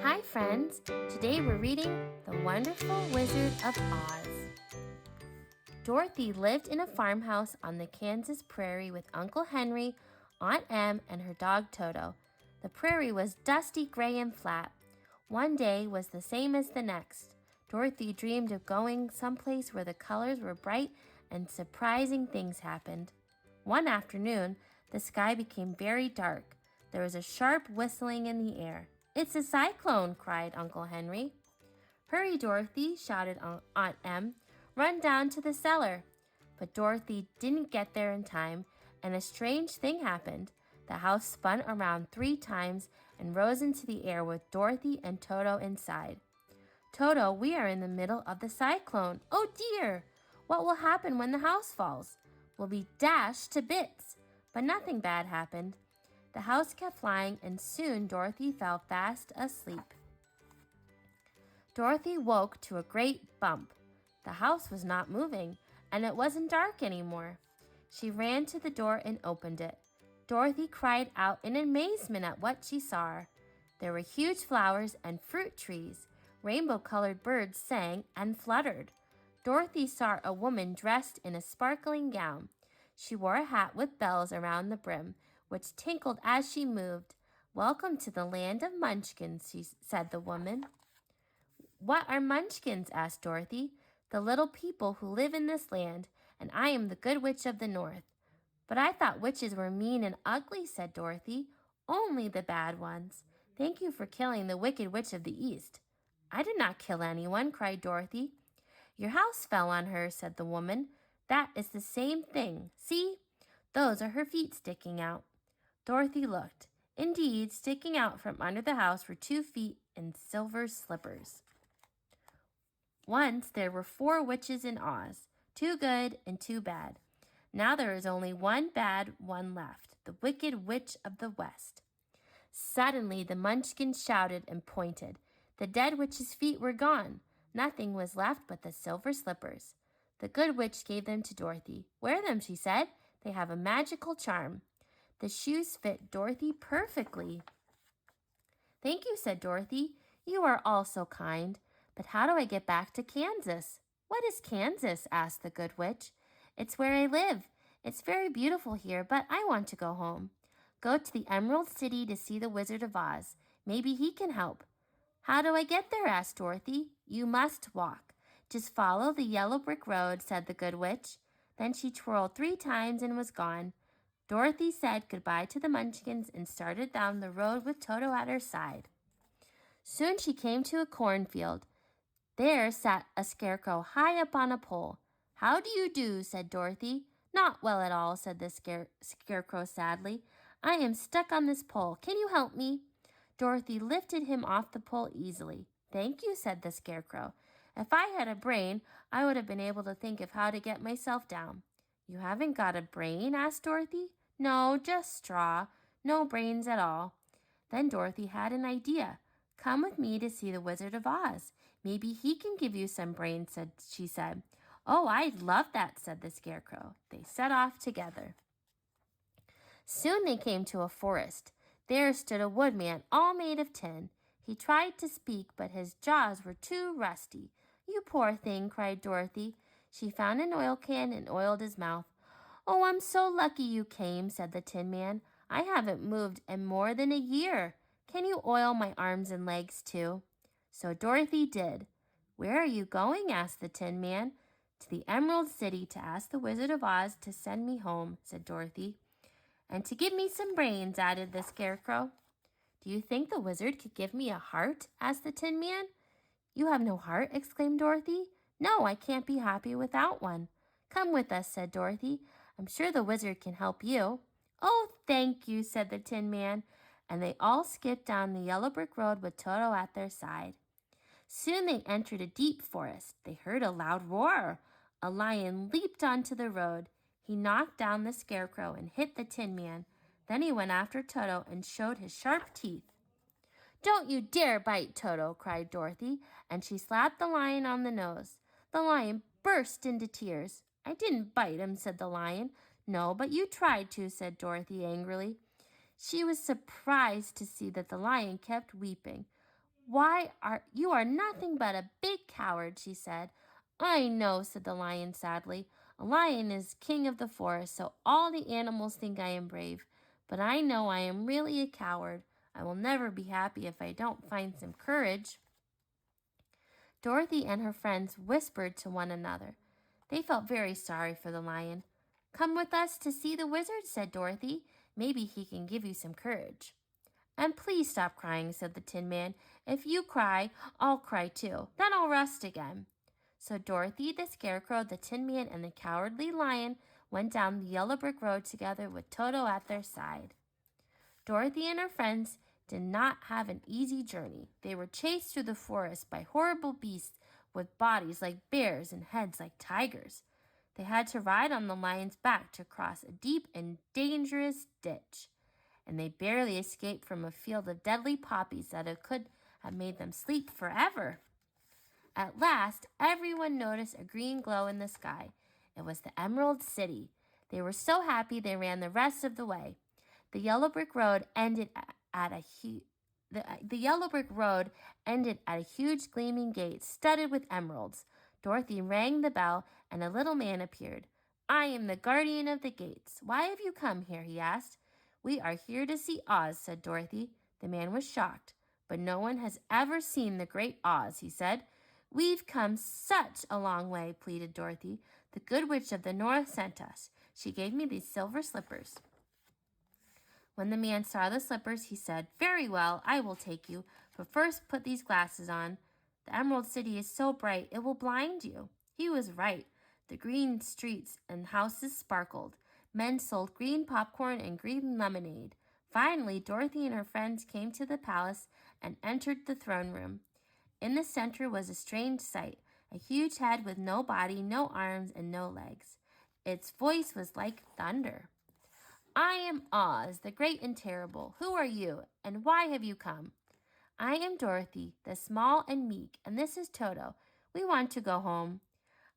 Hi friends! Today we're reading The Wonderful Wizard of Oz. Dorothy lived in a farmhouse on the Kansas prairie with Uncle Henry, Aunt Em, and her dog Toto. The prairie was dusty, gray, and flat. One day was the same as the next. Dorothy dreamed of going someplace where the colors were bright and surprising things happened. One afternoon, the sky became very dark. There was a sharp whistling in the air. "It's a cyclone!" cried Uncle Henry. "Hurry, Dorothy!" shouted Aunt Em. "Run down to the cellar." But Dorothy didn't get there in time, and a strange thing happened. The house spun around 3 times and rose into the air with Dorothy and Toto inside. "Toto, we are in the middle of the cyclone. Oh dear! What will happen when the house falls? We'll be dashed to bits." But nothing bad happened. The house kept flying, and soon Dorothy fell fast asleep. Dorothy woke to a great bump. The house was not moving, and it wasn't dark anymore. She ran to the door and opened it. Dorothy cried out in amazement at what she saw. There were huge flowers and fruit trees. Rainbow-colored birds sang and fluttered. Dorothy saw a woman dressed in a sparkling gown. She wore a hat with bells around the brim, which tinkled as she moved. "Welcome to the land of munchkins," said the woman. "What are munchkins?" asked Dorothy. "The little people who live in this land, and I am the Good Witch of the North." "But I thought witches were mean and ugly," said Dorothy. "Only the bad ones. Thank you for killing the Wicked Witch of the East." "I did not kill anyone," cried Dorothy. "Your house fell on her," said the woman. "That is the same thing. See? Those are her feet sticking out." Dorothy looked. Indeed, sticking out from under the house were 2 feet in silver slippers. Once there were 4 witches in Oz, 2 good and 2 bad. Now there is only 1 bad one left, the Wicked Witch of the West. Suddenly the munchkins shouted and pointed. The dead witch's feet were gone. Nothing was left but the silver slippers. The good witch gave them to Dorothy. "Wear them," she said. "They have a magical charm." The shoes fit Dorothy perfectly. "Thank you," said Dorothy. "You are all so kind. But how do I get back to Kansas?" "What is Kansas?" asked the good witch. "It's where I live. It's very beautiful here, but I want to go home." "Go to the Emerald City to see the Wizard of Oz. Maybe he can help." "How do I get there?" asked Dorothy. "You must walk. Just follow the yellow brick road," said the good witch. Then she twirled 3 times and was gone. Dorothy said goodbye to the munchkins and started down the road with Toto at her side. Soon she came to a cornfield. There sat a scarecrow high up on a pole. "How do you do?" said Dorothy. "Not well at all," said the scarecrow sadly. "I am stuck on this pole. Can you help me?" Dorothy lifted him off the pole easily. "Thank you," said the scarecrow. "If I had a brain, I would have been able to think of how to get myself down." "You haven't got a brain?" asked Dorothy. "No, just straw. No brains at all." Then Dorothy had an idea. "Come with me to see the Wizard of Oz. Maybe he can give you some brains," she said. "Oh, I'd love that," said the scarecrow. They set off together. Soon they came to a forest. There stood a woodman, all made of tin. He tried to speak, but his jaws were too rusty. "You poor thing," cried Dorothy. She found an oil can and oiled his mouth. "Oh, I'm so lucky you came," said the Tin Man. "I haven't moved in more than a year. Can you oil my arms and legs too?" So Dorothy did. "Where are you going?" asked the Tin Man. "To the Emerald City to ask the Wizard of Oz to send me home," said Dorothy. "And to give me some brains," added the Scarecrow. "Do you think the wizard could give me a heart?" asked the Tin Man. "You have no heart?" exclaimed Dorothy. "No, I can't be happy without one." "Come with us," said Dorothy. "I'm sure the wizard can help you." "Oh, thank you," said the Tin Man, and they all skipped down the yellow brick road with Toto at their side. Soon they entered a deep forest. They heard a loud roar. A lion leaped onto the road. He knocked down the Scarecrow and hit the Tin Man. Then he went after Toto and showed his sharp teeth. "Don't you dare bite, Toto!" cried Dorothy, and she slapped the lion on the nose. The lion burst into tears. "I didn't bite him," said the lion. "No, but you tried to," said Dorothy angrily. She was surprised to see that the lion kept weeping. You are nothing but a big coward, she said. I know, said the lion sadly. A lion is king of the forest, so all the animals think I am brave. But I know I am really a coward. I will never be happy if I don't find some courage. Dorothy and her friends whispered to one another. They felt very sorry for the lion. Come with us to see the wizard, said Dorothy. Maybe he can give you some courage. And please stop crying, said the Tin Man. If you cry, I'll cry too. Then I'll rest again. So Dorothy, the Scarecrow, the Tin Man, and the Cowardly Lion went down the yellow brick road together with Toto at their side. Dorothy and her friends did not have an easy journey. They were chased through the forest by horrible beasts with bodies like bears and heads like tigers. They had to ride on the lion's back to cross a deep and dangerous ditch, and they barely escaped from a field of deadly poppies that could have made them sleep forever. At last, everyone noticed a green glow in the sky. It was the Emerald City. They were so happy they ran the rest of the way. The yellow brick road ended at a huge gleaming gate studded with emeralds. Dorothy rang the bell, and a little man appeared. I am the guardian of the gates. Why have you come here? He asked. We are here to see Oz, said Dorothy. The man was shocked. But no one has ever seen the great Oz, he said. We've come such a long way, pleaded Dorothy. The good witch of the north sent us. She gave me these silver slippers. When the man saw the slippers, he said, Very well, I will take you, but first put these glasses on. The Emerald City is so bright, it will blind you. He was right. The green streets and houses sparkled. Men sold green popcorn and green lemonade. Finally, Dorothy and her friends came to the palace and entered the throne room. In the center was a strange sight, a huge head with no body, no arms, and no legs. Its voice was like thunder. I am Oz, the great and terrible. Who are you, and why have you come? I am Dorothy, the small and meek, and this is Toto. We want to go home.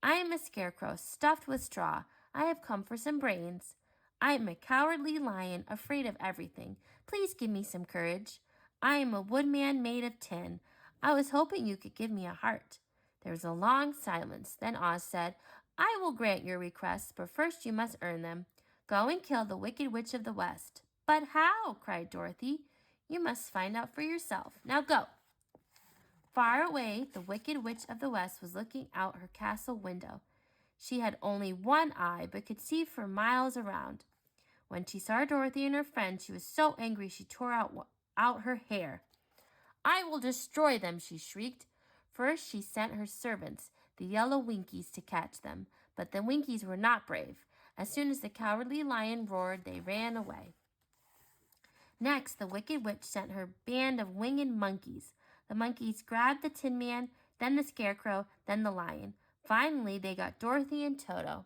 I am a scarecrow stuffed with straw. I have come for some brains. I am a cowardly lion, afraid of everything. Please give me some courage. I am a woodman made of tin. I was hoping you could give me a heart. There was a long silence. Then Oz said, I will grant your requests, but first you must earn them. Go and kill the Wicked Witch of the West. But how? Cried Dorothy. You must find out for yourself. Now go. Far away, the Wicked Witch of the West was looking out her castle window. She had only one eye, but could see for miles around. When she saw Dorothy and her friends, she was so angry she tore out her hair. I will destroy them, she shrieked. First, she sent her servants, the yellow Winkies, to catch them. But the Winkies were not brave. As soon as the Cowardly Lion roared, they ran away. Next, the Wicked Witch sent her band of winged monkeys. The monkeys grabbed the Tin Man, then the Scarecrow, then the Lion. Finally, they got Dorothy and Toto.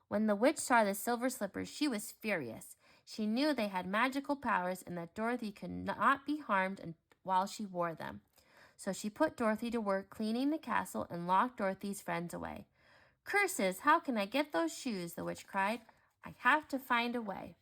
When the witch saw the silver slippers, she was furious. She knew they had magical powers and that Dorothy could not be harmed while she wore them. So she put Dorothy to work cleaning the castle and locked Dorothy's friends away. Curses! How can I get those shoes? The witch cried. I have to find a way.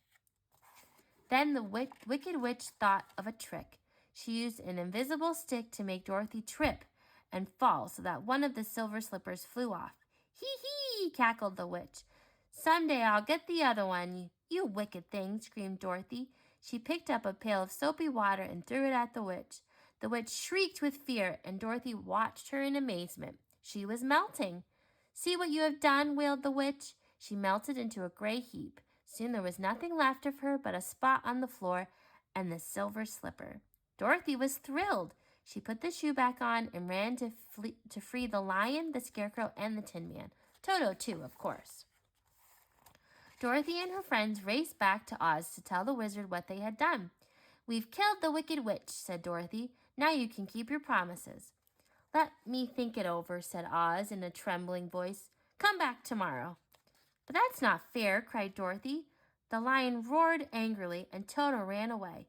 Then the Wicked Witch thought of a trick. She used an invisible stick to make Dorothy trip and fall so that one of the silver slippers flew off. Hee, cackled the witch. Someday I'll get the other one, you wicked thing, screamed Dorothy. She picked up a pail of soapy water and threw it at the witch. The witch shrieked with fear, and Dorothy watched her in amazement. She was melting. See what you have done, wailed the witch. She melted into a gray heap. Soon there was nothing left of her but a spot on the floor and the silver slipper. Dorothy was thrilled. She put the shoe back on and ran to free the lion, the scarecrow, and the Tin Man. Toto, too, of course. Dorothy and her friends raced back to Oz to tell the wizard what they had done. We've killed the Wicked Witch, said Dorothy. Now you can keep your promises. Let me think it over, said Oz in a trembling voice. Come back tomorrow. But that's not fair, cried Dorothy. The lion roared angrily, and Toto ran away.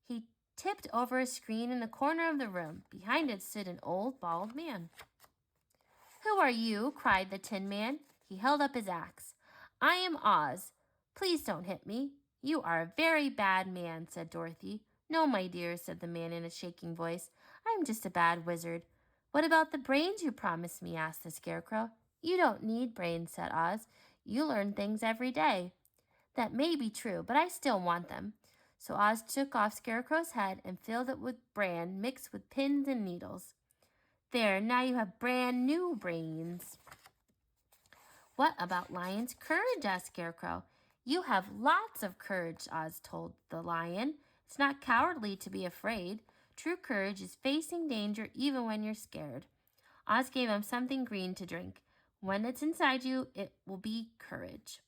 He tipped over a screen in the corner of the room. Behind it stood an old, bald man. Who are you? Cried the Tin Man. He held up his axe. I am Oz. Please don't hit me. You are a very bad man, said Dorothy. No, my dear, said the man in a shaking voice. I I'm just a bad wizard. What about the brains you promised me? Asked the Scarecrow. You don't need brains, said Oz. You learn things every day. That may be true, but I still want them. So Oz took off Scarecrow's head and filled it with bran mixed with pins and needles. There, now you have brand new brains. What about Lion's courage? Asked Scarecrow. You have lots of courage, Oz told the lion. It's not cowardly to be afraid. True courage is facing danger even when you're scared. Oz gave him something green to drink. When it's inside you, it will be courage.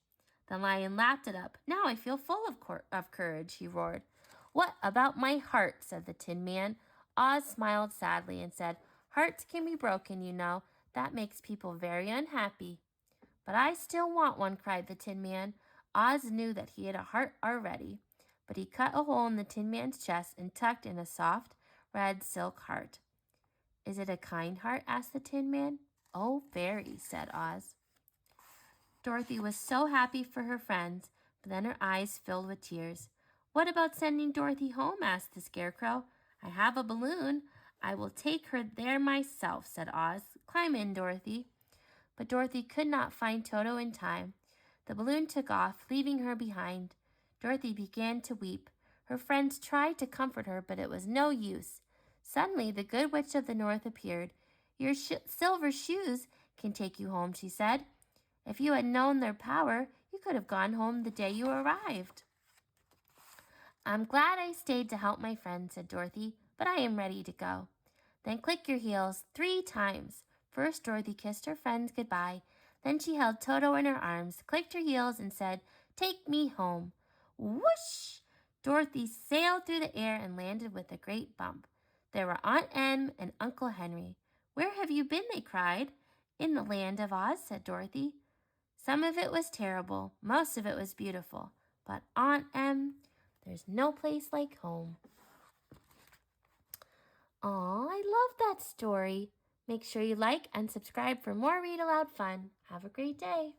The lion lapped it up. Now I feel full of courage, he roared. What about my heart? Said the Tin Man. Oz smiled sadly and said, Hearts can be broken, you know. That makes people very unhappy. But I still want one, cried the Tin Man. Oz knew that he had a heart already, but he cut a hole in the Tin Man's chest and tucked in a soft, red silk heart. Is it a kind heart? Asked the Tin Man. Oh, very, said Oz. Dorothy was so happy for her friends, but then her eyes filled with tears. What about sending Dorothy home? Asked the Scarecrow. I have a balloon. I will take her there myself, said Oz. Climb in, Dorothy. But Dorothy could not find Toto in time. The balloon took off, leaving her behind. Dorothy began to weep. Her friends tried to comfort her, but it was no use. Suddenly, the Good Witch of the North appeared. Your silver shoes can take you home, she said. If you had known their power, you could have gone home the day you arrived. I'm glad I stayed to help my friend, said Dorothy, but I am ready to go. Then click your heels 3 times. First, Dorothy kissed her friends goodbye. Then she held Toto in her arms, clicked her heels, and said, Take me home. Whoosh! Dorothy sailed through the air and landed with a great bump. There were Aunt Em and Uncle Henry. Where have you been? They cried. In the land of Oz, said Dorothy. Some of it was terrible, most of it was beautiful. But Aunt Em, there's no place like home. Aw, I love that story. Make sure you like and subscribe for more Read Aloud fun. Have a great day.